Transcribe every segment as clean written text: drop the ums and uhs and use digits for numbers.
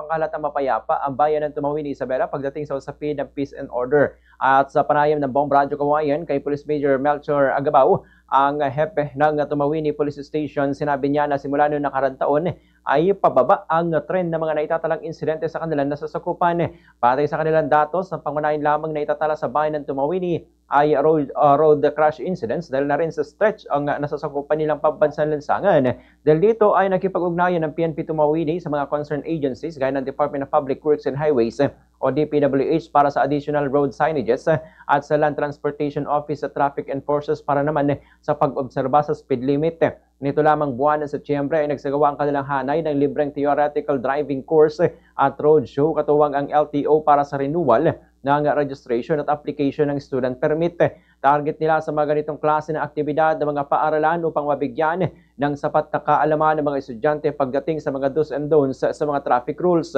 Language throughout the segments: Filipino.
pangkalatang mapayapa ang bayan ng Tumawini, Isabela pagdating sa usapin ng peace and order. At sa panayam ng Bomb Radio Kawayan kay Police Major Melchor Agabao, ang hepe ng Tumawini Police Station, sinabi niya na simula noong nakarang taon ay pababa ang trend ng mga naitatalang insidente sa kanilang nasasakupan. Patay sa kanilang datos, ang pangunahin lamang na itatala sa bayan ng Tumawini ay road crash incidents dahil na rin sa stretch ang nasasakupan nilang pambansang lansangan. Dahil dito ay nakipag-ugnayan ng PNP Tumawini sa mga concerned agencies gaya ng Department of Public Works and Highways o DPWH para sa additional road signages at sa Land Transportation Office sa Traffic Enforcers para naman sa pag-obserba sa speed limit. Nito lamang buwan ng Setyembre ay nagsagawa ang kanilang hanay ng libreng theoretical driving course at road show katuwang ang LTO para sa renewal ng registration at application ng student permit. Target nila sa mga ganitong klase ng aktibidad ng mga paaralan upang mabigyan ng sapat na kaalaman ng mga estudyante pagdating sa mga do's and don'ts sa mga traffic rules.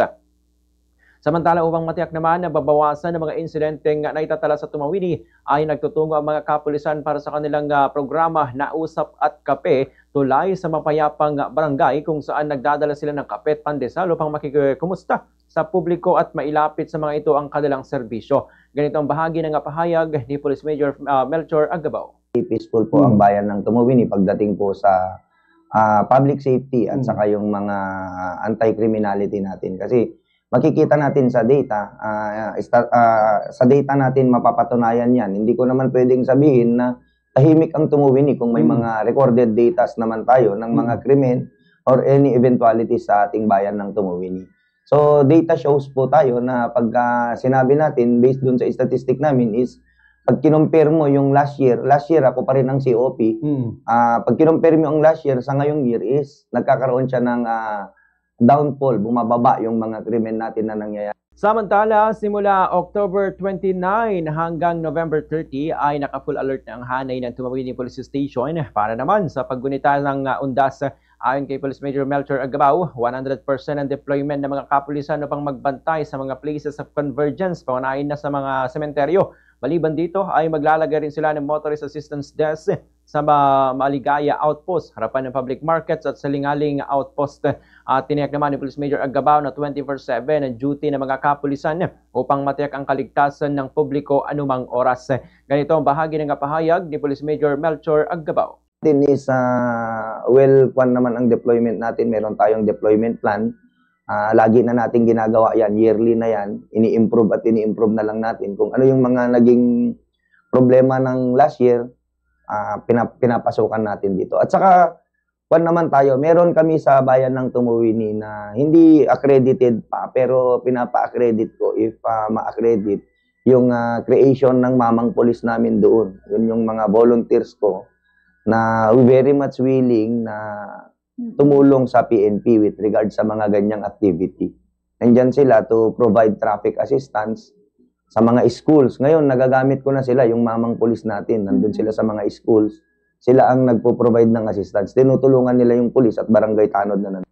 Samantala, upang matiyak naman na babawasan ng mga insidenteng naitatala sa Tumawini, ay nagtutungo ang mga kapulisan para sa kanilang programa na Usap at Kape tulay sa mapayapang barangay kung saan nagdadala sila ng kape at pandesal upang makikumusta sa publiko at mailapit sa mga ito ang kanilang serbisyo. Ganito ang bahagi ng pahayag ni Police Major Melchor Agabao. Peaceful po ang bayan ng Tumawini pagdating po sa public safety at saka yung mga anti-criminality natin. Kasi makikita natin sa data, sa data natin mapapatunayan yan. Hindi ko naman pwedeng sabihin na tahimik ang Tumawini kung may mga recorded datas naman tayo ng mga krimen or any eventuality sa ating bayan ng Tumawini. So data shows po tayo na pag sinabi natin based dun sa statistic namin is pag kinumpare mo yung last year ako pa rin ang COP, pag kinumpare mo yung last year sa ngayong year is nagkakaroon siya ng downfall, bumababa yung mga krimen natin na nangyayari. Samantala, simula October 29 hanggang November 30 ay naka-full alert na ang hanay ng Tumawini Police Station para naman sa paggunita ng undas. Ayon kay Police Major Melchor Agabao, 100% ang deployment ng mga kapulisan upang magbantay sa mga places of convergence, paunahin na sa mga sementeryo. Maliban dito ay maglalagay rin sila ng motorist assistance desk sa Maligaya Outpost, harapan ng public markets at sa Lingaling Outpost. Tiniyak naman ni Police Major Agabao na 24/7 ang duty ng mga kapulisan upang matiyak ang kaligtasan ng publiko anumang oras. Ganito ang bahagi ng pahayag ni Police Major Melchor Agabao. Is kwan naman ang deployment natin, meron tayong deployment plan. Lagi na natin ginagawa yan, yearly na yan, ini-improve at ini-improve na lang natin. Kung ano yung mga naging problema ng last year, pinapasukan natin dito. At saka, kwan naman tayo, meron kami sa bayan ng Tumawini na hindi accredited pa, pero pinapa-accredit ko if ma-accredit yung creation ng mamang police namin doon. Yun yung mga volunteers ko na very much willing na tumulong sa PNP with regard sa mga ganyang activity. Nandyan sila to provide traffic assistance sa mga schools. Ngayon, nagagamit ko na sila, yung mamang police natin. Nandun sila sa mga schools. Sila ang nagpo-provide ng assistance. Tinutulungan nila yung police at barangay tanod na